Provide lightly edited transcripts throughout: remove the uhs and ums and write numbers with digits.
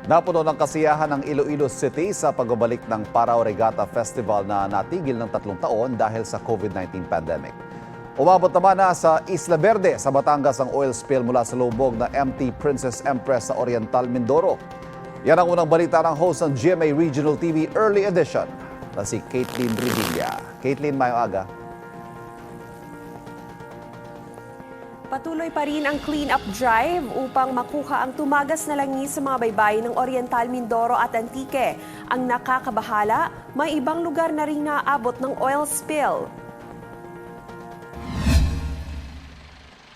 Napuno ng kasiyahan ng Iloilo City sa pagbabalik ng Parao Regatta Festival na natigil ng 3 taon dahil sa COVID-19 pandemic. Umabot naman na sa Isla Verde sa Batangas ang oil spill mula sa lubog na MT Princess Empress sa Oriental Mindoro. Yan ang unang balita ng host ng GMA Regional TV Early Edition na si Caitlin Revilla. Caitlin, mayong aga. Patuloy pa rin ang clean-up drive upang makuha ang tumagas na langis sa mga baybayin ng Oriental Mindoro at Antique. Ang nakakabahala, may ibang lugar na rin naabot ng oil spill.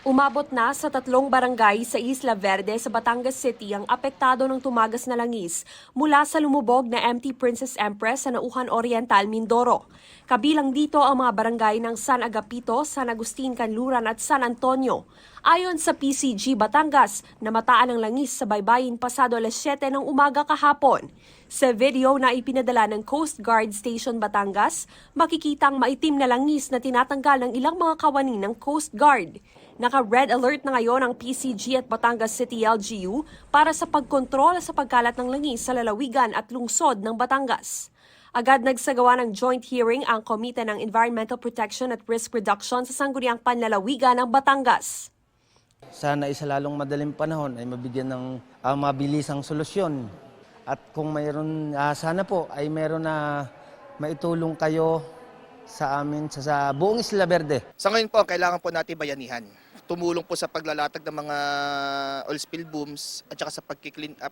Umabot na sa 3 barangay sa Isla Verde sa Batangas City ang apektado ng tumagas na langis mula sa lumubog na MT Princess Empress sa Nauhan Oriental, Mindoro. Kabilang dito ang mga barangay ng San Agapito, San Agustin, Canluran at San Antonio. Ayon sa PCG Batangas, namataan ang langis sa baybayin pasado alas 7 ng umaga kahapon. Sa video na ipinadala ng Coast Guard Station Batangas, makikita ang maitim na langis na tinatanggal ng ilang mga kawani ng Coast Guard. Naka-red alert na ngayon ang PCG at Batangas City LGU para sa pagkontrol sa pagkalat ng langis sa lalawigan at lungsod ng Batangas. Agad nagsagawa ng joint hearing ang Komite ng Environmental Protection at Risk Reduction sa Sangguniang Panlalawigan ng Batangas. Sana sa lalong madaling panahon ay mabigyan ng mabilisang solusyon. At kung mayroon, sana po ay mayroon na maitulong kayo sa amin sa buong Isla Verde. Sa ngayon po, kailangan po natin bayanihan. Tumulong po sa paglalatag ng mga oil spill booms at saka sa pagki-clean up.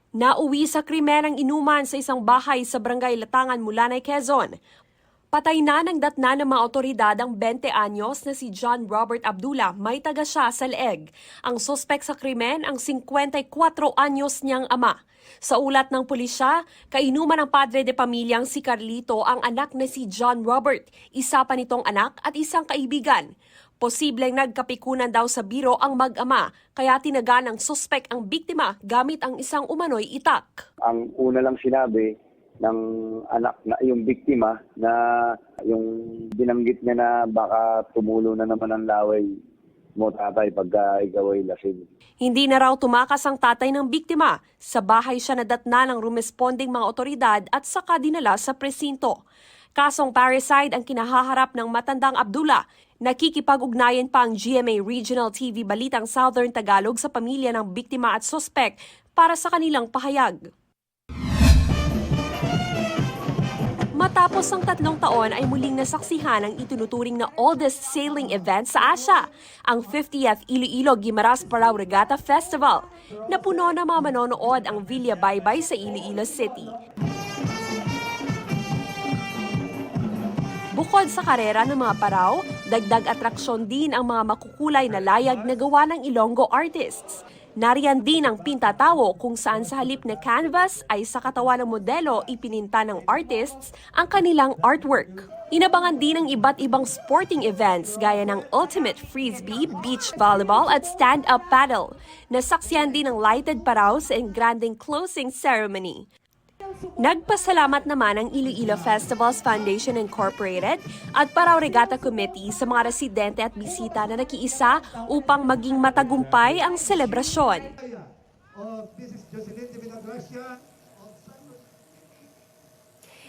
Nauwi sa krimen ang inuman sa isang bahay sa Barangay Latangan, Mulanay, Quezon. Patay na ng datna ng mga otoridad ang 20 anyos na si John Robert Abdullah, may taga siya sa leeg. Ang suspek sa krimen ang 54 anyos niyang ama. Sa ulat ng pulisya, kainuman ng padre de pamilyang si Carlito ang anak na si John Robert, isa pa nitong anak at isang kaibigan. Posibleng nagkapikunan daw sa biro ang mag-ama, kaya tinaga ng suspek ang biktima gamit ang isang umano'y itak. Ang una lang sinabi ng anak na yung biktima na yung binanggit niya na baka tumulo na naman ang laway mo tatay pagka ikaw ay lasing. Hindi na raw tumakas ang tatay ng biktima. Sa bahay siya nadatna ng rumesponding mga otoridad at saka dinala sa presinto. Kasong parricide ang kinahaharap ng matandang Abdullah. Nakikipag-ugnayan pa ang GMA Regional TV Balitang Southern Tagalog sa pamilya ng biktima at suspek para sa kanilang pahayag. Matapos ang 3 taon ay muling nasaksihan ang itinuturing na oldest sailing event sa Asia, ang 50th Iloilo Guimaras Parao Regatta Festival. Napuno na mga manonood ang Villa Baybay sa Iloilo City. Bukod sa karera ng mga paraw, dagdag atraksyon din ang mga makukulay na layag na gawa ng Ilonggo artists. Nariyan din ang pintatawo kung saan sa halip na canvas ay sa katawan ng modelo ipininta ng artists ang kanilang artwork. Inabangan din ang iba't ibang sporting events gaya ng Ultimate Frisbee, Beach Volleyball at Stand-Up Paddle. Nasaksihan din ang lighted paraw sa engranding closing ceremony. Nagpasalamat naman ang Iloilo Festivals Foundation Incorporated at Parao Regatta Committee sa mga residente at bisita na nakiisa upang maging matagumpay ang selebrasyon.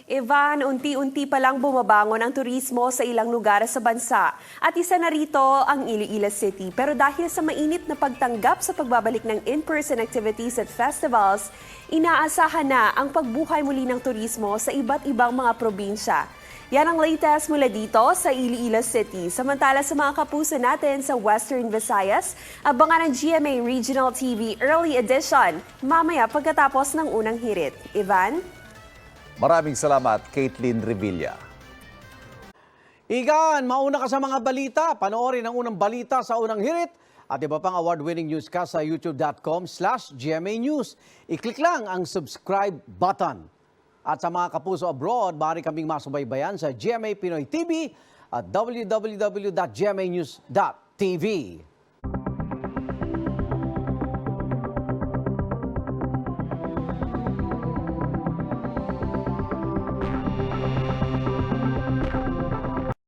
Ivan, unti-unti pa lang bumabangon ang turismo sa ilang lugar sa bansa. At isa na rito ang Iloilo City. Pero dahil sa mainit na pagtanggap sa pagbabalik ng in-person activities at festivals, inaasahan na ang pagbuhay muli ng turismo sa iba't ibang mga probinsya. Yan ang latest mula dito sa Iloilo City. Samantala sa mga kapuso natin sa Western Visayas, abangan ang GMA Regional TV Early Edition mamaya pagkatapos ng unang hirit. Ivan? Maraming salamat, Caitlin Revilla. Igan, mauna ka sa mga balita. Panoorin ang unang balita sa unang hirit at iba pang award-winning newscast sa youtube.com/GMA News. I-click lang ang subscribe button. At sa mga kapuso abroad, maaari kaming masubaybayan sa GMA Pinoy TV at www.gmanews.tv.